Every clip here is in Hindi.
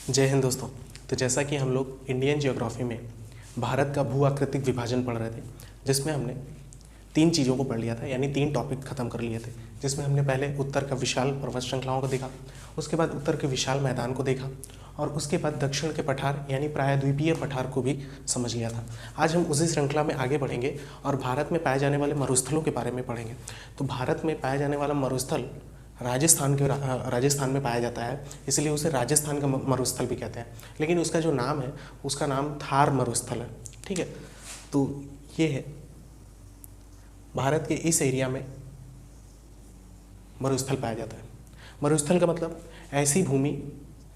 जय हिंद दोस्तों। तो जैसा कि हम लोग इंडियन ज्योग्राफी में भारत का भू आकृतिक विभाजन पढ़ रहे थे, जिसमें हमने 3 चीज़ों को पढ़ लिया था, यानी 3 टॉपिक खत्म कर लिए थे। जिसमें हमने पहले उत्तर का विशाल पर्वत श्रृंखलाओं को देखा, उसके बाद उत्तर के विशाल मैदान को देखा, और उसके बाद दक्षिण के पठार यानी प्रायद्वीपीय पठार को भी समझ लिया था। आज हम उसी श्रृंखला में आगे बढ़ेंगे और भारत में पाए जाने वाले मरुस्थलों के बारे में पढ़ेंगे। तो भारत में पाया जाने वाला मरुस्थल राजस्थान में पाया जाता है, इसलिए उसे राजस्थान का मरुस्थल भी कहते हैं। लेकिन उसका जो नाम है, उसका नाम थार मरुस्थल है। ठीक है, तो ये है भारत के इस एरिया में मरुस्थल पाया जाता है। मरुस्थल का मतलब ऐसी भूमि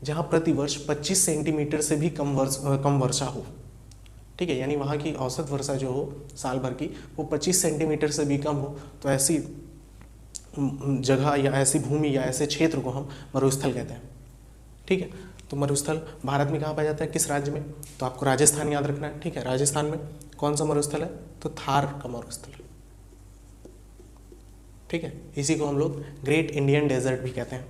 जहाँ प्रतिवर्ष 25 सेंटीमीटर से भी कम वर्षा हो। ठीक है, यानी वहाँ की औसत वर्षा जो हो साल भर की, वो 25 सेंटीमीटर से भी कम हो, तो ऐसी जगह या ऐसी भूमि या ऐसे क्षेत्र को हम मरुस्थल कहते हैं। ठीक है, तो मरुस्थल भारत में कहाँ पाया जाता है, किस राज्य में? तो आपको राजस्थान याद रखना है। ठीक है, राजस्थान में कौन सा मरुस्थल है? तो थार का मरुस्थल है। ठीक है, इसी को हम लोग ग्रेट इंडियन डेजर्ट भी कहते हैं।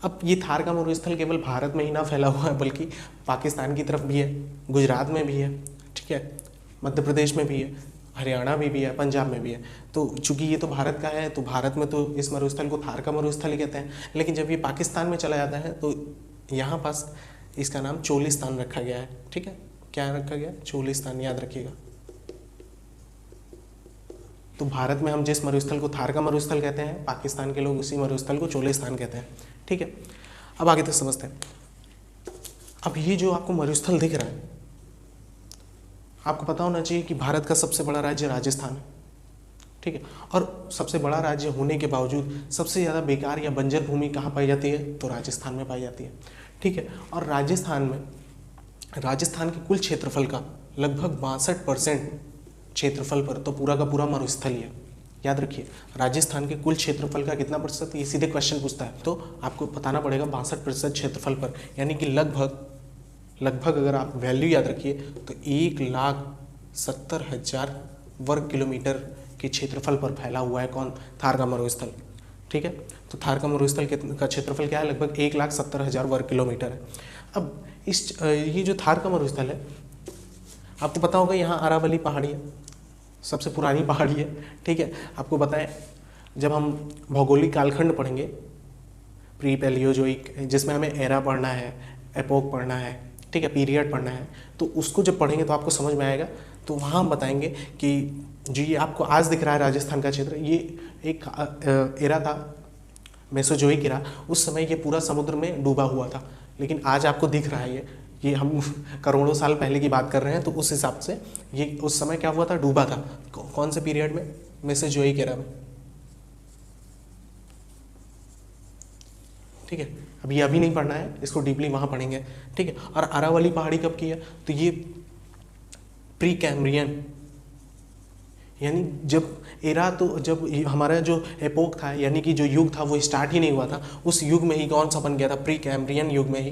अब ये थार का मरुस्थल केवल भारत में ही ना फैला हुआ है, बल्कि पाकिस्तान की तरफ भी है, गुजरात में भी है, ठीक है, मध्य प्रदेश में भी है, हरियाणा में भी है, पंजाब में भी है। तो चूंकि ये तो भारत का है, तो भारत में तो इस मरुस्थल को थार का मरुस्थल ही कहते हैं। लेकिन जब ये पाकिस्तान में चला जाता है तो यहाँ पास इसका नाम चोलिस्तान रखा गया है। ठीक है, क्या रखा गया? चोलिस्तान, याद रखिएगा। तो भारत में हम जिस मरुस्थल को थार का मरुस्थल कहते हैं, पाकिस्तान के लोग उसी मरुस्थल को चोलिस्तान कहते हैं। ठीक है, अब आगे तक समझते हैं। अब ये जो आपको मरुस्थल दिख रहा है, आपको पता होना चाहिए कि भारत का सबसे बड़ा राज्य राजस्थान है। ठीक है, और सबसे बड़ा राज्य होने के बावजूद सबसे ज़्यादा बेकार या बंजर भूमि कहाँ पाई जाती है? तो राजस्थान में पाई जाती है। ठीक है, और राजस्थान के कुल क्षेत्रफल का लगभग 62% क्षेत्रफल पर तो पूरा का पूरा मरुस्थल ही है। याद रखिए, राजस्थान के कुल क्षेत्रफल का कितना प्रतिशत? ये सीधे क्वेश्चन पूछता है, तो आपको बताना पड़ेगा 62% क्षेत्रफल पर, यानी कि लगभग अगर आप वैल्यू याद रखिए तो 1,70,000 वर्ग किलोमीटर के क्षेत्रफल पर फैला हुआ है कौन? थार का मरुस्थल। ठीक है, तो थार का मरुस्थल का क्षेत्रफल क्या है? लगभग 1,70,000 वर्ग किलोमीटर है। अब ये जो थार का मरुस्थल है, आपको पता होगा यहाँ अरावली पहाड़ी है, सबसे पुरानी पहाड़ी है। ठीक है, आपको बताएं, जब हम भौगोलिक कालखंड पढ़ेंगे, प्री पैलियोजोइक, जिसमें हमें एरा पढ़ना है, एपोक पढ़ना है, ठीक है, पीरियड पढ़ना है, तो उसको जब पढ़ेंगे तो आपको समझ में आएगा। तो वहाँ हम बताएंगे कि जो ये आपको आज दिख रहा है राजस्थान का क्षेत्र, ये एक एरा था, मेसोजोइक एरा। उस समय ये पूरा समुद्र में डूबा हुआ था, लेकिन आज आपको दिख रहा है ये हम करोड़ों साल पहले की बात कर रहे हैं, तो उस हिसाब से ये उस समय क्या हुआ था? डूबा था। कौन से पीरियड में? मेसोजोइक एरा में। ठीक है, अभी नहीं पढ़ना है, इसको डीपली वहाँ पढ़ेंगे। ठीक है, और अरावली पहाड़ी कब की है? तो ये प्री कैम्ब्रियन, यानी जब एरा, तो जब हमारा जो एपोक था, यानी कि जो युग था, वो स्टार्ट ही नहीं हुआ था, उस युग में ही कौन सा बन गया था? प्री कैम्ब्रियन युग में ही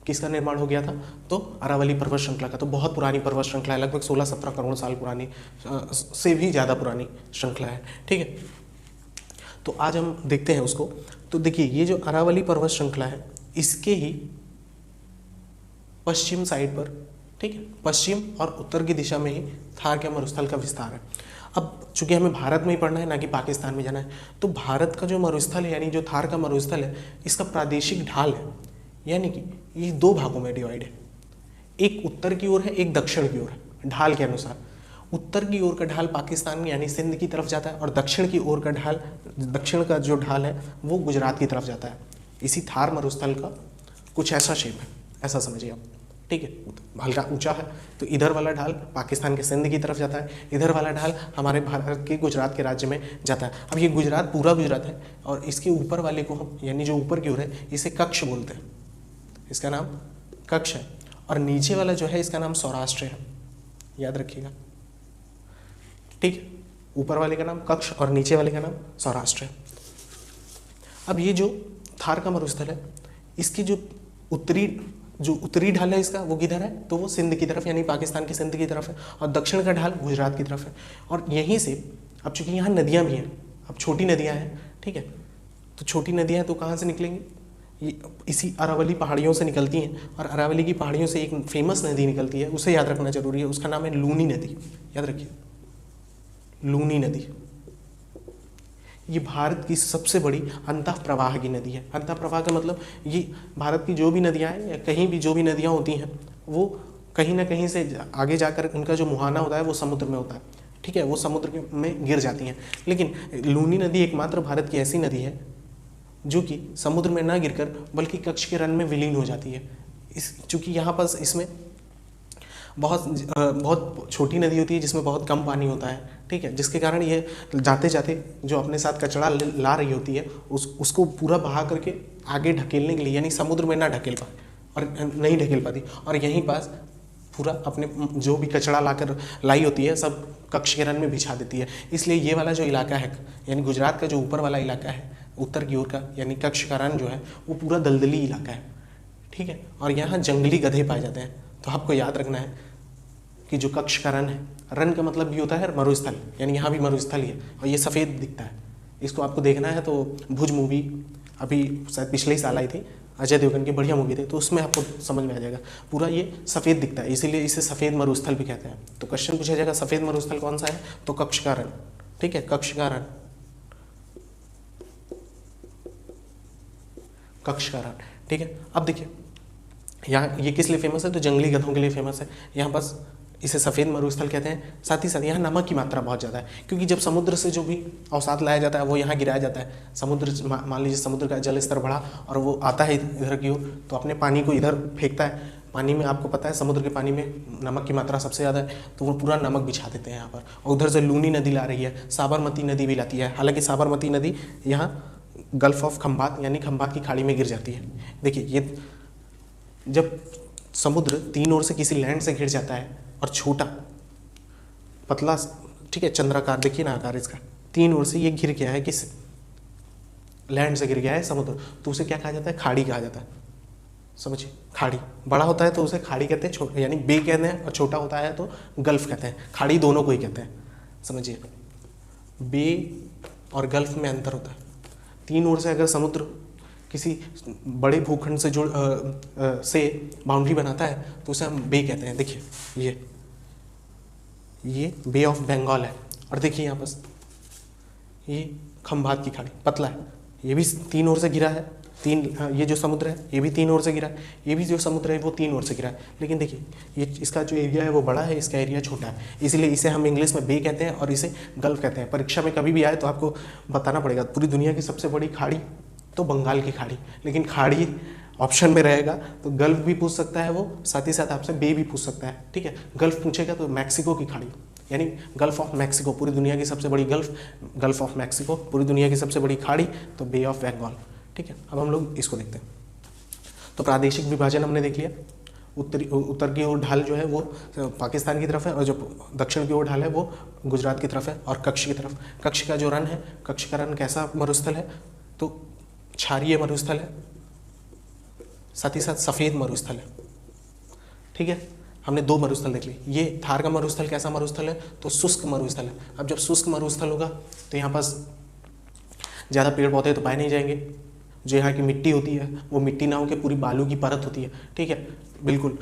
किसका निर्माण हो गया था? तो अरावली पर्वत श्रृंखला का। तो बहुत पुरानी पर्वत श्रृंखला है, लगभग 16-17 करोड़ साल पुरानी, से भी ज़्यादा पुरानी श्रृंखला है। ठीक है, तो आज हम देखते हैं उसको। तो देखिए, ये जो अरावली पर्वत श्रृंखला है, इसके ही पश्चिम साइड पर, ठीक है, पश्चिम और उत्तर की दिशा में ही थार के मरुस्थल का विस्तार है। अब चूंकि हमें भारत में ही पढ़ना है, ना कि पाकिस्तान में जाना है, तो भारत का जो मरुस्थल है, यानी जो थार का मरुस्थल है, इसका प्रादेशिक ढाल है, यानी कि ये 2 भागों में डिवाइड है। एक उत्तर की ओर है, एक दक्षिण की ओर है। ढाल के अनुसार उत्तर की ओर का ढाल पाकिस्तान यानी सिंध की तरफ जाता है, और दक्षिण की ओर का ढाल, दक्षिण का जो ढाल है वो गुजरात की तरफ जाता है। इसी थार मरुस्थल का कुछ ऐसा शेप है, ऐसा समझिए आप। ठीक है, हल्का ऊंचा है, तो इधर वाला ढाल पाकिस्तान के सिंध की तरफ जाता है, इधर वाला ढाल हमारे भारत के गुजरात के राज्य में जाता है। अब ये गुजरात पूरा गुजरात है, और इसके ऊपर वाले को हम, यानी जो ऊपर की ओर है, इसे कक्ष बोलते हैं, इसका नाम कक्ष है। और नीचे वाला जो है, इसका नाम सौराष्ट्र है, याद रखिएगा। ठीक है, ऊपर वाले का नाम कक्ष और नीचे वाले का नाम सौराष्ट्र है। अब ये जो थार का मरुस्थल है, इसकी जो उत्तरी ढाल है इसका, वो किधर है? तो वो सिंध की तरफ, यानी पाकिस्तान के सिंध की तरफ है, और दक्षिण का ढाल गुजरात की तरफ है। और यहीं से, अब चूंकि यहाँ नदियाँ भी हैं, अब छोटी नदियाँ हैं, ठीक है, तो छोटी नदियाँ तो कहाँ से निकलेंगी? ये इसी अरावली पहाड़ियों से निकलती हैं, और अरावली की पहाड़ियों से एक फेमस नदी निकलती है, उसे याद रखना जरूरी है, उसका नाम है लूनी नदी। याद रखिए, लूनी नदी। ये भारत की सबसे बड़ी अंतः प्रवाह की नदी है। अंतः प्रवाह का मतलब ये भारत की जो भी नदियाँ हैं या कहीं भी जो भी नदियाँ होती हैं वो कहीं ना कहीं से आगे जाकर उनका जो मुहाना होता है वो समुद्र में होता है, ठीक है, वो समुद्र में गिर जाती हैं। लेकिन लूनी नदी एकमात्र भारत की ऐसी नदी है जो कि समुद्र में ना गिरकर बल्कि कच्छ के रण में विलीन हो जाती है। चूँकि यहाँ पर इसमें बहुत छोटी नदी होती है जिसमें बहुत कम पानी होता है, ठीक है, जिसके कारण ये जाते जाते जो अपने साथ कचरा ला रही होती है उसको पूरा बहा करके आगे ढकेलने के लिए, यानी समुद्र में ना ढकेल पाए और नहीं ढकेल पाती, और यहीं पास पूरा अपने जो भी कचरा लाई होती है सब कच्छ के रण में बिछा देती है। इसलिए ये वाला जो इलाका है, यानी गुजरात का जो ऊपर वाला इलाका है उत्तर की ओर का, यानी कच्छ का रण जो है वो पूरा दलदली इलाका है, ठीक है, और यहाँ जंगली गधे पाए जाते हैं। तो आपको याद रखना है कि जो कच्छ का रण है, रण का मतलब भी होता है मरुस्थल, यानी यहाँ भी मरुस्थल ही है, और ये सफ़ेद दिखता है। इसको आपको देखना है तो भुज मूवी अभी शायद पिछले ही साल आई थी, अजय देवगन की बढ़िया मूवी थी, तो उसमें आपको समझ में आ जाएगा, पूरा ये सफ़ेद दिखता है, इसीलिए इसे सफ़ेद मरुस्थल भी कहते हैं। तो क्वेश्चन पूछा जाएगा सफ़ेद मरुस्थल कौन सा है, तो कच्छ का रण, ठीक है, कच्छ का रण, कच्छ का रण, ठीक है। अब देखिए यहाँ ये किस लिए फेमस है, तो जंगली गधों के लिए फेमस है। यहाँ बस इसे सफ़ेद मरुस्थल कहते हैं। साथ ही साथ यहाँ नमक की मात्रा बहुत ज़्यादा है, क्योंकि जब समुद्र से जो भी अवसाद लाया जाता है वो यहाँ गिराया जाता है। समुद्र मान लीजिए समुद्र का जल स्तर बढ़ा और वो आता है इधर की ओर, तो अपने पानी को इधर फेंकता है। पानी में आपको पता है समुद्र के पानी में नमक की मात्रा सबसे ज़्यादा है, तो वो पूरा नमक बिछा देते हैं यहाँ पर। और उधर से लूनी नदी ला रही है, साबरमती नदी भी लाती है। हालांकि साबरमती नदी यहाँ गल्फ ऑफ खंबात यानी खंबात की खाड़ी में गिर जाती है। देखिए ये जब समुद्र तीन ओर से किसी लैंड से घिर जाता है और छोटा पतला, ठीक है, चंद्राकार, देखिए ना आकार इसका, तीन ओर से ये घिर गया है, किस लैंड से गिर गया है समुद्र, तो उसे क्या कहा जाता है, खाड़ी कहा जाता है। समझिए, खाड़ी बड़ा होता है तो उसे खाड़ी कहते हैं, छोटा यानी बे कहते हैं, और छोटा होता है तो गल्फ कहते हैं। खाड़ी दोनों को ही कहते हैं, समझिए, बे और गल्फ में अंतर होता है। तीन ओर से अगर समुद्र किसी बड़े भूखंड से से बाउंड्री बनाता है तो उसे हम बे कहते हैं। देखिए ये बे ऑफ बंगाल है, और देखिए यहाँ पर ये खंबात की खाड़ी पतला है, ये भी तीन ओर से गिरा है, ये जो समुद्र है ये भी तीन ओर से गिरा है, ये भी जो समुद्र है वो तीन ओर से गिरा है। लेकिन देखिए ये इसका जो एरिया है वो बड़ा है, इसका एरिया छोटा है, इसलिए इसे हम इंग्लिश में बे कहते हैं और इसे गल्फ कहते हैं। परीक्षा में कभी भी आए तो आपको बताना पड़ेगा पूरी दुनिया की सबसे बड़ी खाड़ी तो बंगाल की खाड़ी, लेकिन खाड़ी ऑप्शन में रहेगा तो गल्फ भी पूछ सकता है वो, साथ ही साथ आपसे बे भी पूछ सकता है, ठीक है। गल्फ पूछेगा तो मैक्सिको की खाड़ी यानी गल्फ ऑफ मैक्सिको, पूरी दुनिया की सबसे बड़ी गल्फ ऑफ मैक्सिको, पूरी दुनिया की सबसे बड़ी खाड़ी तो बे ऑफ बंगाल, ठीक है। अब हम लोग इसको देखते हैं। तो प्रादेशिक विभाजन हमने देख लिया, उत्तर की ओर ढाल जो है वो पाकिस्तान की तरफ है, और जो दक्षिण की ओर ढाल है वो गुजरात की तरफ है, और कच्छ की तरफ। कच्छ का जो रण है, कच्छ का रण कैसा मरुस्थल है, तो क्षारीय मरुस्थल है, साथ ही साथ सफ़ेद मरुस्थल है, ठीक है। हमने दो मरुस्थल देख लिए। ये थार का मरुस्थल कैसा मरुस्थल है, तो शुष्क मरुस्थल है। अब जब शुष्क मरुस्थल होगा तो यहाँ पास ज़्यादा पेड़ पौधे तो पाए नहीं जाएंगे, जो यहाँ की मिट्टी होती है वो मिट्टी ना होकर पूरी बालू की परत होती है, ठीक है, बिल्कुल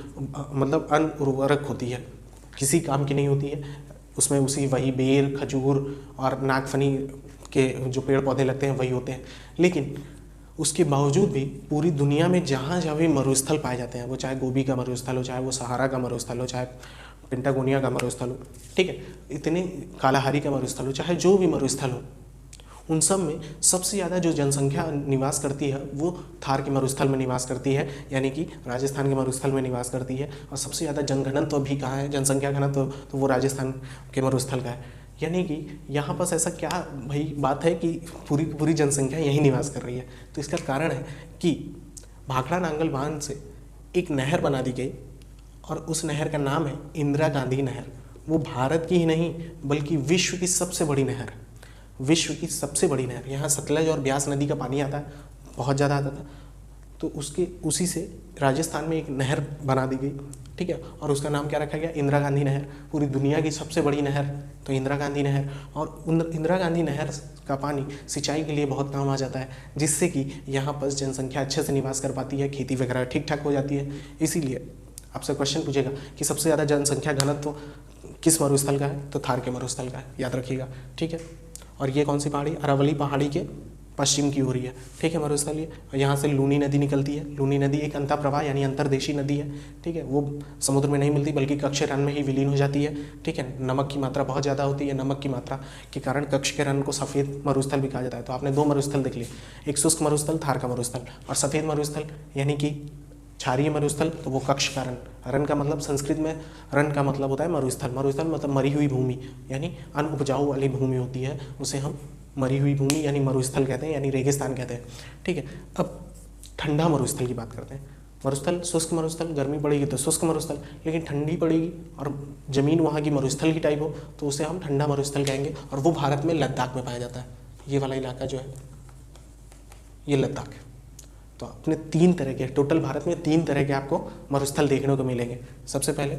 मतलब अनउर्वरक होती है, किसी काम की नहीं होती है। उसमें वही बेर, खजूर और नागफनी के जो पेड़ पौधे लगते हैं वही होते हैं। लेकिन उसके बावजूद भी पूरी दुनिया में जहाँ जहाँ भी मरुस्थल पाए जाते हैं, वो चाहे गोबी का मरुस्थल हो, चाहे वो सहारा का मरुस्थल हो, चाहे पेंटागोनिया का मरुस्थल हो, ठीक है, इतने कालाहारी का मरुस्थल हो, चाहे जो भी मरुस्थल हो, उन सब में सबसे ज़्यादा जो जनसंख्या निवास करती है वो थार के मरुस्थल में निवास करती है, यानी कि राजस्थान के मरुस्थल में निवास करती है। और सबसे ज़्यादा जनघनत्व भी कहाँ है, जनसंख्या घनत्व, तो वो राजस्थान के मरुस्थल का है। यानी कि यहाँ पर ऐसा क्या भाई बात है कि पूरी जनसंख्या यहीं निवास कर रही है। तो इसका कारण है कि भाखड़ा नांगल बांध से एक नहर बना दी गई, और उस नहर का नाम है इंदिरा गांधी नहर। वो भारत की ही नहीं बल्कि विश्व की सबसे बड़ी नहर है, विश्व की सबसे बड़ी नहर। यहाँ सतलज और ब्यास नदी का पानी आता है, बहुत ज़्यादा आता था, तो उसके उसी से राजस्थान में एक नहर बना दी गई, ठीक है, और उसका नाम क्या रखा गया, इंदिरा गांधी नहर। पूरी दुनिया की सबसे बड़ी नहर तो इंदिरा गांधी नहर, और इंदिरा गांधी नहर का पानी सिंचाई के लिए बहुत काम आ जाता है, जिससे कि यहाँ पर जनसंख्या अच्छे से निवास कर पाती है, खेती वगैरह ठीक ठाक हो जाती है। इसीलिए आपसे क्वेश्चन पूछेगा कि सबसे ज़्यादा जनसंख्या घनत्व किस मरुस्थल का है, तो थार के मरुस्थल का है, याद रखिएगा, ठीक है। और ये कौन सी पहाड़ी, अरावली पहाड़ी के पश्चिम की ओर ही है, ठीक है, मरुस्थल ये। और यहाँ से लूनी नदी निकलती है। लूनी नदी एक अंतःप्रवाह यानी अंतर्देशीय नदी है, ठीक है, वो समुद्र में नहीं मिलती बल्कि कक्ष रन में ही विलीन हो जाती है, ठीक है। नमक की मात्रा बहुत ज़्यादा होती है, नमक की मात्रा के कारण कक्ष के रन को सफ़ेद मरुस्थल भी कहा जाता है। तो आपने 2 मरुस्थल देख लिए, एक शुष्क मरुस्थल थार का मरुस्थल, और सफ़ेद मरुस्थल यानी कि क्षारीय मरुस्थल, तो वो कक्ष का रन। रन का मतलब संस्कृत में रन का मतलब होता है मरुस्थल। मरुस्थल मतलब मरी हुई भूमि, यानी अनउपजाऊ वाली भूमि होती है, उसे हम मरी हुई भूमि यानी मरुस्थल कहते हैं, यानी रेगिस्तान कहते हैं, ठीक है। अब ठंडा मरुस्थल की बात करते हैं। मरुस्थल, शुष्क मरुस्थल, गर्मी पड़ेगी तो शुष्क मरुस्थल, लेकिन ठंडी पड़ेगी और ज़मीन वहाँ की मरुस्थल की टाइप हो तो उसे हम ठंडा मरुस्थल कहेंगे, और वो भारत में लद्दाख में पाया जाता है। ये वाला इलाका जो है ये लद्दाख है। तो अपने 3 तरह के, टोटल भारत में 3 तरह के आपको मरुस्थल देखने को मिलेंगे। सबसे पहले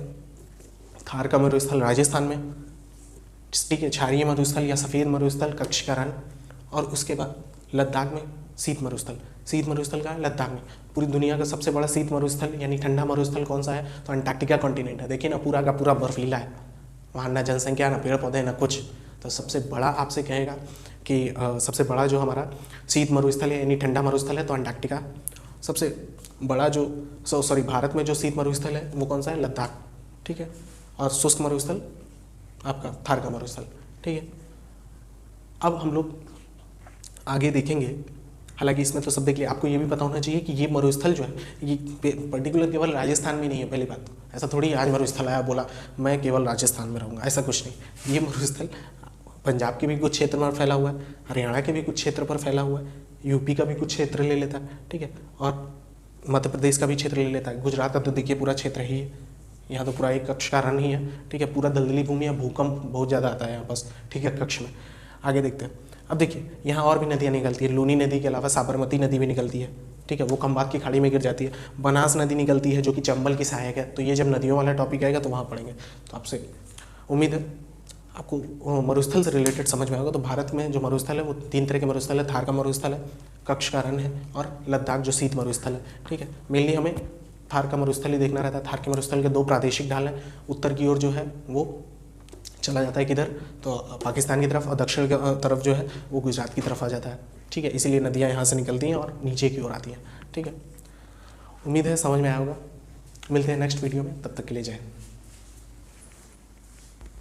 थार का मरुस्थल राजस्थान में, ठीक है, क्षारीय मरुस्थल या सफ़ेद मरुस्थल कक्ष का रन, और उसके बाद लद्दाख में शीत मरुस्थल। शीत मरुस्थल का है लद्दाख में। पूरी दुनिया का सबसे बड़ा शीत मरुस्थल यानी ठंडा मरुस्थल कौन सा है, तो अंटार्कटिका कॉन्टिनेंट है। देखिए ना, पूरा का पूरा बर्फीला है, वहाँ ना जनसंख्या, ना पेड़ पौधे, ना कुछ। तो सबसे बड़ा आपसे कहेगा कि सबसे बड़ा जो हमारा शीत मरुस्थल है यानी ठंडा मरुस्थल है तो अंटार्कटिका। सबसे बड़ा जो भारत में जो शीत मरुस्थल है वो कौन सा है, लद्दाख, ठीक है। और शुष्क मरुस्थल आपका थार का मरुस्थल, ठीक है। अब हम लोग आगे देखेंगे, हालांकि इसमें तो सब देख लिया, आपको ये भी पता होना चाहिए कि ये मरुस्थल जो है ये पर्टिकुलर केवल राजस्थान में नहीं है। पहली बात, ऐसा थोड़ी आज मरुस्थल आया बोला मैं केवल राजस्थान में रहूँगा, ऐसा कुछ नहीं। ये मरुस्थल पंजाब के भी कुछ क्षेत्र पर फैला हुआ है, हरियाणा के भी कुछ क्षेत्र पर फैला हुआ है, यूपी का भी कुछ क्षेत्र ले लेता है, ठीक है, और मध्य प्रदेश का भी क्षेत्र ले लेता है। गुजरात का तो देखिए पूरा क्षेत्र ही है, यहाँ तो पूरा एक कक्ष का रन ही है, ठीक है। पूरा दलदली भूमि है, भूकंप बहुत ज़्यादा आता है यहाँ बस, ठीक है, कक्ष में। आगे देखते हैं। अब देखिए यहाँ और भी नदियाँ निकलती है। लूनी नदी के अलावा साबरमती नदी भी निकलती है, ठीक है, वो खंबात की खाड़ी में गिर जाती है। बनास नदी निकलती है जो कि चंबल की सहायक है। तो ये जब नदियों वाला टॉपिक आएगा तो वहाँ पढ़ेंगे। तो आपसे उम्मीद है आपको मरुस्थल से रिलेटेड समझ में आएगा। तो भारत में जो मरुस्थल है वो 3 तरह के मरुस्थल है। थार का मरुस्थल है, कक्ष का रन है, और लद्दाख जो शीत मरुस्थल है, ठीक है। मेनली हमें थार का मरुस्थल ही देखना रहता है। थार के मरुस्थल के 2 प्रादेशिक ढाल हैं। उत्तर की ओर जो है वो चला जाता है किधर, तो पाकिस्तान की तरफ, और दक्षिण की तरफ जो है वो गुजरात की तरफ आ जाता है, ठीक है। इसीलिए नदियाँ यहाँ से निकलती हैं और नीचे की ओर आती हैं, ठीक है। उम्मीद है समझ में आया होगा। मिलते हैं नेक्स्ट वीडियो में, तब तक के लिए जय हिंद।